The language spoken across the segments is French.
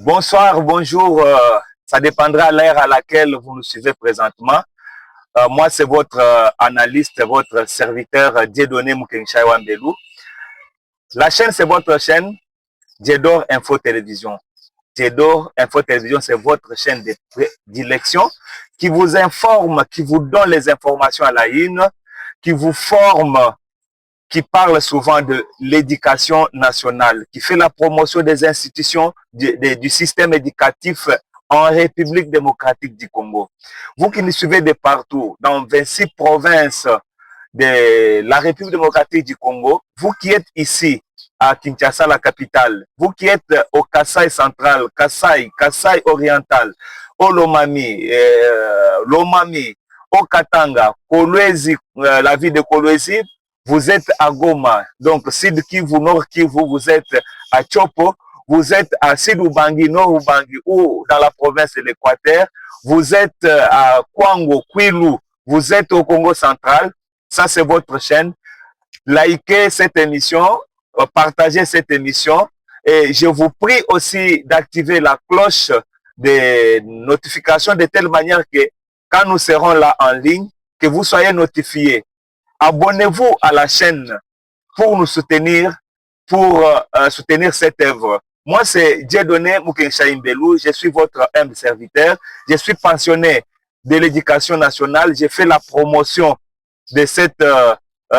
Bonsoir, bonjour. Ça dépendra de l'ère à laquelle vous nous suivez présentement. Moi, c'est votre analyste, votre serviteur Dieudonné Mukengshaï Wambelou. La chaîne, c'est votre chaîne, Diedor Info Télévision. Diedor Info Télévision, c'est votre chaîne de prédilection qui vous informe, qui vous donne les informations à la une, qui vous forme, qui parle souvent de l'éducation nationale, qui fait la promotion des institutions du système éducatif en République démocratique du Congo. Vous qui nous suivez de partout, dans 26 provinces de la République démocratique du Congo, vous qui êtes ici à Kinshasa, la capitale, vous qui êtes au Kasaï central, Kasaï oriental, au Lomami, Lomami, au Katanga, Kolwezi, la ville de Kolwezi, vous êtes à Goma, donc Sud Kivu, Nord Kivu, vous êtes à Chopo, vous êtes à Sidoubangi, Nord Ubangi ou dans la province de l'Équateur, vous êtes à Kwango, Kwilu, vous êtes au Congo central, ça c'est votre chaîne. Likez cette émission, partagez cette émission et je vous prie aussi d'activer la cloche des notifications de telle manière que quand nous serons là en ligne, que vous soyez notifiés. Abonnez-vous à la chaîne pour nous soutenir, pour soutenir cette œuvre. Moi, c'est Dieudonné Mukengshaï Wambelou, je suis votre humble serviteur, je suis pensionné de l'éducation nationale, j'ai fait la promotion de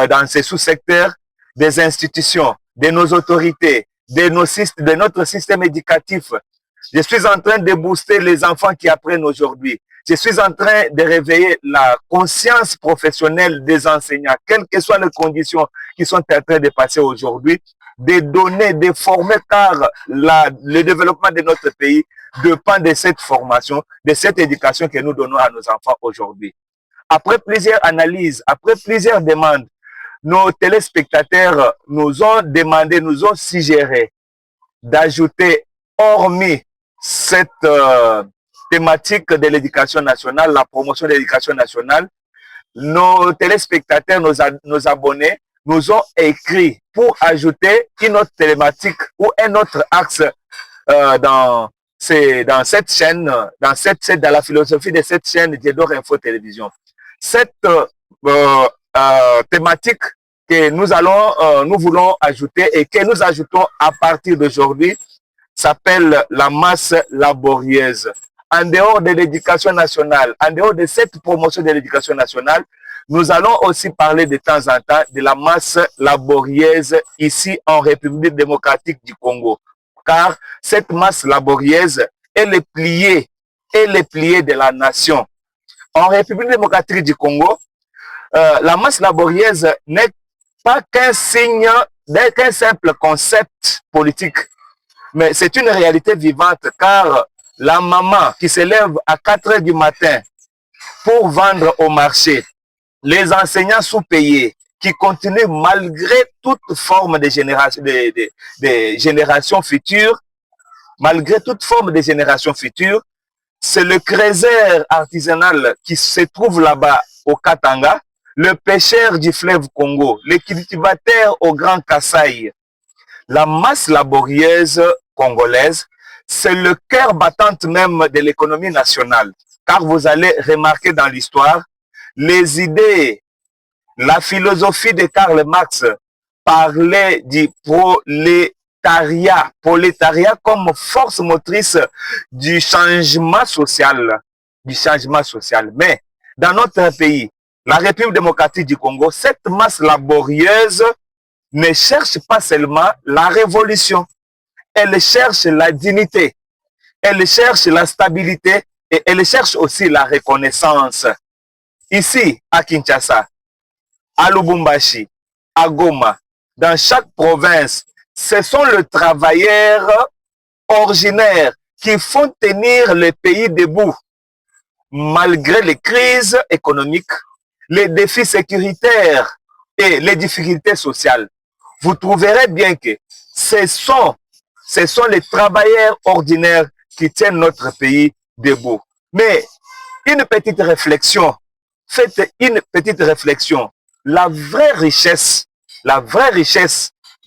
dans ces sous-secteurs, des institutions, de nos autorités, de notre système éducatif. Je suis en train de booster les enfants qui apprennent aujourd'hui. Je suis en train de réveiller la conscience professionnelle des enseignants, quelles que soient les conditions qui sont en train de passer aujourd'hui, de donner, de former, car le développement de notre pays dépend de cette formation, de cette éducation que nous donnons à nos enfants aujourd'hui. Après plusieurs analyses, après plusieurs demandes, nos téléspectateurs nous ont demandé, nous ont suggéré d'ajouter, hormis cette thématique de l'éducation nationale, la promotion de l'éducation nationale, nos téléspectateurs, nos abonnés nous ont écrit pour ajouter une autre thématique ou un autre axe dans cette chaîne, dans la philosophie de cette chaîne Diedor Info Télévision. Cette thématique que nous voulons ajouter et que nous ajoutons à partir d'aujourd'hui s'appelle la masse laborieuse. En dehors de l'éducation nationale, en dehors de cette promotion de l'éducation nationale, nous allons aussi parler de temps en temps de la masse laborieuse ici en République démocratique du Congo. Car cette masse laborieuse est le pilier de la nation. En République démocratique du Congo, la masse laborieuse n'est pas qu'un signe, qu'un simple concept politique, mais c'est une réalité vivante, car la maman qui se lève à 4 heures du matin pour vendre au marché, les enseignants sous-payés qui continuent malgré toute forme de génération future, malgré toute forme de génération future, c'est le creuser artisanal qui se trouve là-bas au Katanga, le pêcheur du fleuve Congo, les cultivateurs au Grand Kasaï. La masse laborieuse congolaise, c'est le cœur battant même de l'économie nationale. Car vous allez remarquer dans l'histoire, les idées, la philosophie de Karl Marx parlait du prolétariat comme force motrice du changement social. Mais dans notre pays, la République démocratique du Congo, cette masse laborieuse ne cherche pas seulement la révolution, elle cherche la dignité, elle cherche la stabilité et elle cherche aussi la reconnaissance. Ici, à Kinshasa, à Lubumbashi, à Goma, dans chaque province, ce sont les travailleurs originaires qui font tenir le pays debout, malgré les crises économiques, les défis sécuritaires et les difficultés sociales. Vous trouverez bien que ce sont les travailleurs ordinaires qui tiennent notre pays debout. Mais une petite réflexion, faites une petite réflexion. La vraie richesse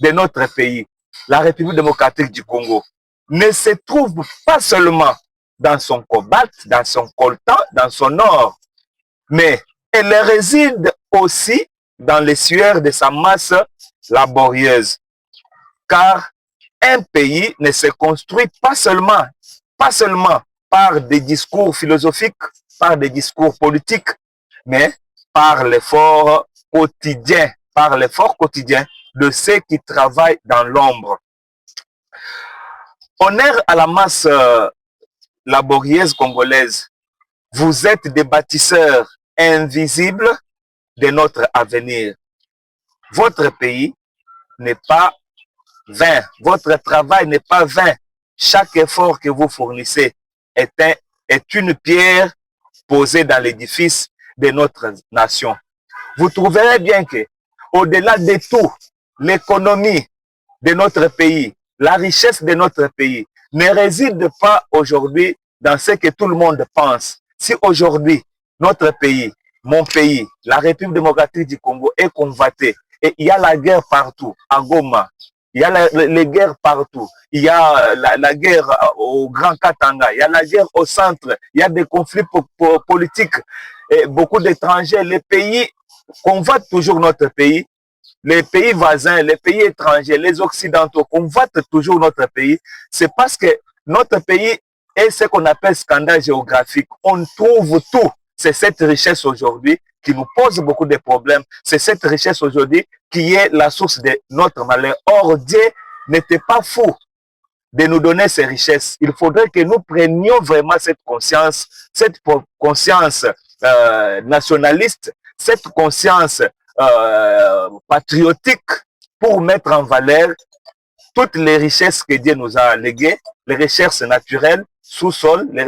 de notre pays, la République démocratique du Congo, ne se trouve pas seulement dans son cobalt, dans son coltan, dans son or, mais elle réside aussi dans les sueurs de sa masse laborieuse. Car un pays ne se construit pas seulement par des discours philosophiques, par des discours politiques, mais par l'effort quotidien, de ceux qui travaillent dans l'ombre. Honneur à la masse laborieuse congolaise. Vous êtes des bâtisseurs invisibles de notre avenir. Votre pays n'est pas vain. Votre travail n'est pas vain. Chaque effort que vous fournissez est une pierre posée dans l'édifice de notre nation. Vous trouverez bien que, au-delà de tout, l'économie de notre pays, la richesse de notre pays ne réside pas aujourd'hui dans ce que tout le monde pense. Si aujourd'hui, notre pays, mon pays, la République démocratique du Congo est convoitée et il y a la guerre partout, à Goma, il y a les guerres partout, il y a la guerre au Grand Katanga, il y a la guerre au centre, il y a des conflits politiques, et beaucoup d'étrangers, les pays convoitent toujours notre pays. Les pays voisins, les pays étrangers, les occidentaux convoitent toujours notre pays, c'est parce que notre pays est ce qu'on appelle scandale géographique. On trouve tout. C'est cette richesse aujourd'hui qui nous pose beaucoup de problèmes. C'est cette richesse aujourd'hui qui est la source de notre malheur. Or, Dieu n'était pas fou de nous donner ces richesses. Il faudrait que nous prenions vraiment cette conscience nationaliste, cette conscience patriotique pour mettre en valeur toutes les richesses que Dieu nous a léguées, les richesses naturelles, sous-sol, les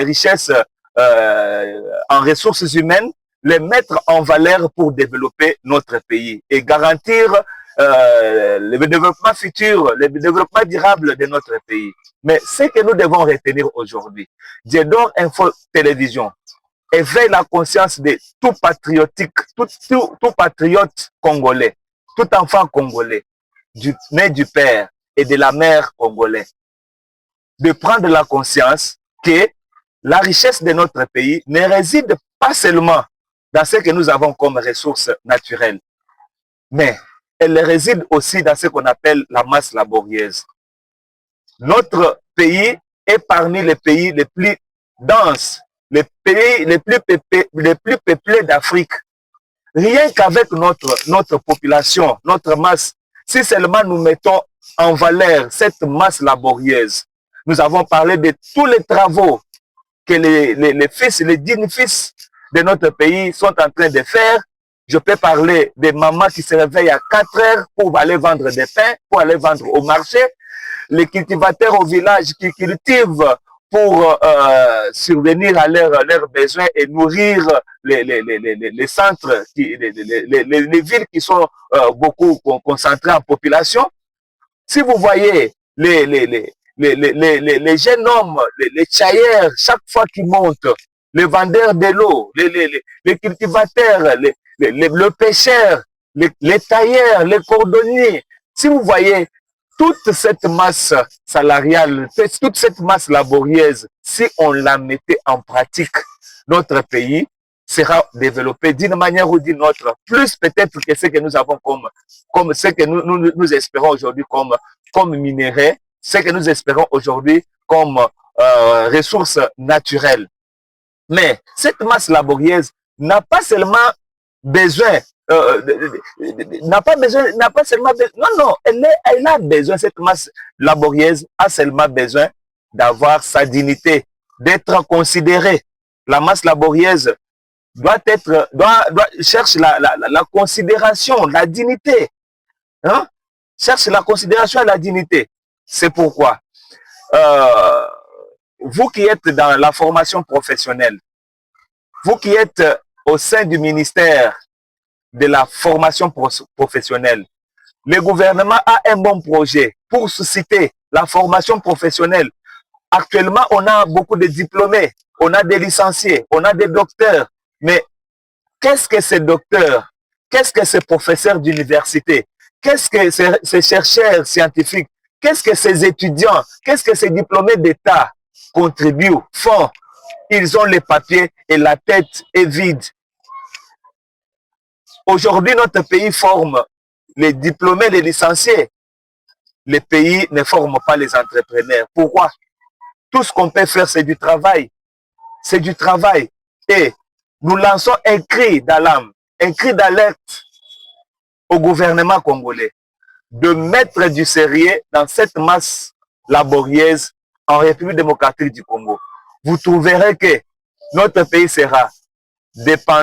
richesses en ressources humaines, les mettre en valeur pour développer notre pays et garantir le développement futur, le développement durable de notre pays. Mais ce que nous devons retenir aujourd'hui, Dieu donne Info Télévision, éveille la conscience de tout patriotique, tout patriote congolais, tout enfant congolais, né du père et de la mère congolais, de prendre la conscience que la richesse de notre pays ne réside pas seulement dans ce que nous avons comme ressources naturelles, mais elle réside aussi dans ce qu'on appelle la masse laborieuse. Notre pays est parmi les pays les plus denses, les pays les plus peuplés d'Afrique. Rien qu'avec notre population, notre masse, si seulement nous mettons en valeur cette masse laborieuse, nous avons parlé de tous les travaux que les dignes fils de notre pays sont en train de faire. Je peux parler des mamans qui se réveillent à 4 heures pour aller vendre des pains, pour aller vendre au marché, les cultivateurs au village qui cultivent pour survenir à leurs besoins et nourrir les centres, les villes qui sont beaucoup concentrées en population. Si vous voyez les jeunes hommes, les tchailleurs, chaque fois qu'ils montent, les vendeurs de l'eau, les cultivateurs, les pêcheurs, les tailleurs, les cordonniers, si vous voyez toute cette masse salariale, toute cette masse laborieuse, si on la mettait en pratique, notre pays sera développé d'une manière ou d'une autre, plus peut-être que ce que nous avons comme ce que nous espérons aujourd'hui comme minerais, ce que nous espérons aujourd'hui comme ressources naturelles. Mais cette masse laborieuse n'a pas seulement besoin, non, elle a besoin, cette masse laborieuse a seulement besoin d'avoir sa dignité, d'être considérée. La masse laborieuse cherche la considération, la dignité. Hein? Cherche la considération et la dignité. C'est pourquoi, vous qui êtes dans la formation professionnelle, vous qui êtes au sein du ministère de la formation professionnelle, le gouvernement a un bon projet pour susciter la formation professionnelle. Actuellement, on a beaucoup de diplômés, on a des licenciés, on a des docteurs. Mais qu'est-ce que ces docteurs, qu'est-ce que ces professeurs d'université, qu'est-ce que ces chercheurs scientifiques qu'est-ce que ces étudiants, qu'est-ce que ces diplômés d'État contribuent, font? Ils ont les papiers et la tête est vide. Aujourd'hui, notre pays forme les diplômés, les licenciés. Les pays ne forment pas les entrepreneurs. Pourquoi? Tout ce qu'on peut faire, c'est du travail. C'est du travail. Et nous lançons un cri d'alarme, un cri d'alerte au gouvernement congolais de mettre du sérieux dans cette masse laborieuse en République démocratique du Congo. Vous trouverez que notre pays sera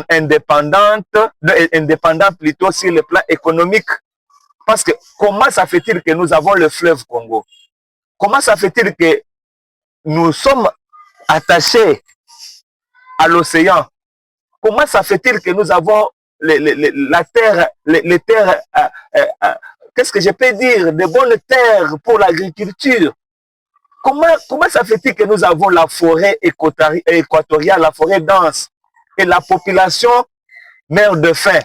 indépendant plutôt sur le plan économique. Parce que comment ça fait-il que nous avons le fleuve Congo? Comment ça fait-il que nous sommes attachés à l'océan? Comment ça fait-il que nous avons la terre, les terres, qu'est-ce que je peux dire, de bonnes terres pour l'agriculture? Comment ça fait-il que nous avons la forêt équatoriale, la forêt dense, et la population meurt de faim?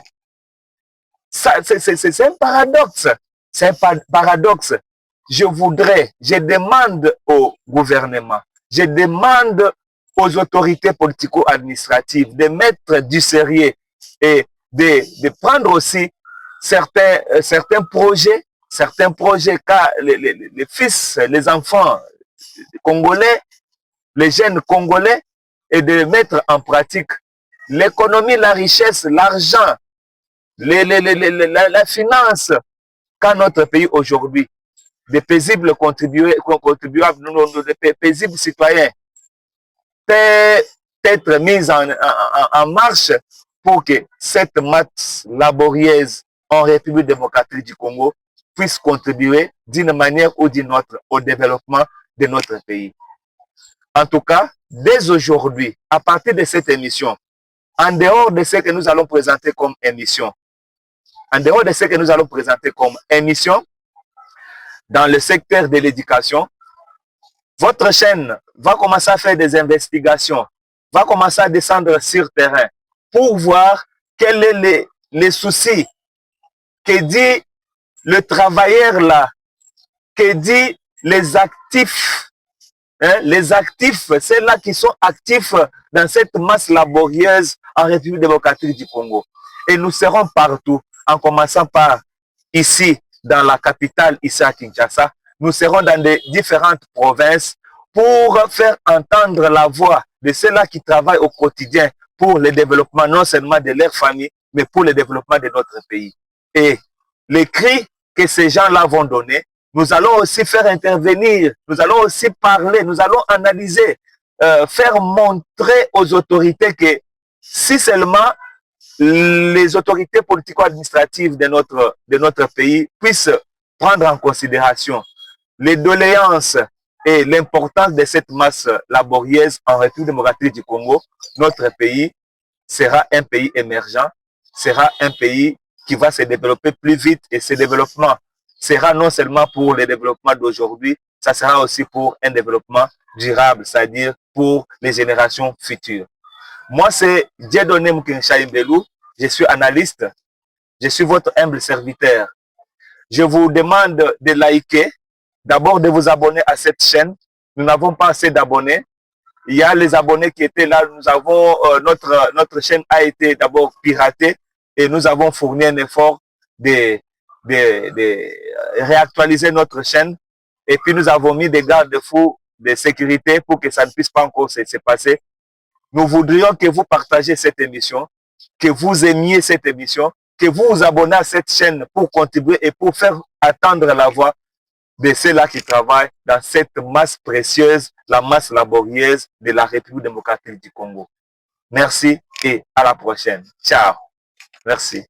C'est un paradoxe. C'est un paradoxe. Je demande au gouvernement, je demande aux autorités politico-administratives de mettre du sérieux et de prendre aussi certains projets, car les fils, les enfants congolais, les jeunes congolais, et de mettre en pratique l'économie, la richesse, l'argent, la finance, qu'a notre pays aujourd'hui. Des paisibles contribuables, des paisibles citoyens, peut être mise en marche pour que cette masse laborieuse en République démocratique du Congo puisse contribuer d'une manière ou d'une autre au développement de notre pays. En tout cas, dès aujourd'hui, à partir de cette émission, en dehors de ce que nous allons présenter comme émission, dans le secteur de l'éducation, votre chaîne va commencer à faire des investigations, va commencer à descendre sur terrain pour voir quels sont les soucis que dit le travailleur là, que dit les actifs. Les actifs, c'est là qui sont actifs dans cette masse laborieuse en République démocratique du Congo. Et nous serons partout, en commençant par ici, dans la capitale, ici à Kinshasa. Nous serons dans les différentes provinces pour faire entendre la voix de ceux-là qui travaillent au quotidien pour le développement non seulement de leur famille, mais pour le développement de notre pays. Et les cris que ces gens-là vont donner, nous allons aussi faire intervenir, nous allons aussi parler, nous allons analyser, faire montrer aux autorités que si seulement les autorités politico-administratives de notre pays puissent prendre en considération les doléances et l'importance de cette masse laborieuse en République démocratique du Congo, notre pays sera un pays émergent, sera un pays qui va se développer plus vite, et ce développement sera non seulement pour le développement d'aujourd'hui, ça sera aussi pour un développement durable, c'est-à-dire pour les générations futures. Moi, c'est Dieudonné Mukinshayi Mbelu, je suis analyste, je suis votre humble serviteur. Je vous demande de liker, d'abord de vous abonner à cette chaîne. Nous n'avons pas assez d'abonnés. Il y a les abonnés qui étaient là, nous avons, notre chaîne a été d'abord piratée et nous avons fourni un effort de réactualiser notre chaîne. Et puis nous avons mis des garde-fous de sécurité pour que ça ne puisse pas encore se passer. Nous voudrions que vous partagez cette émission, que vous aimiez cette émission, que vous vous abonnez à cette chaîne pour contribuer et pour faire attendre la voix de ceux-là qui travaillent dans cette masse précieuse, la masse laborieuse de la République démocratique du Congo. Merci et à la prochaine. Ciao. Merci.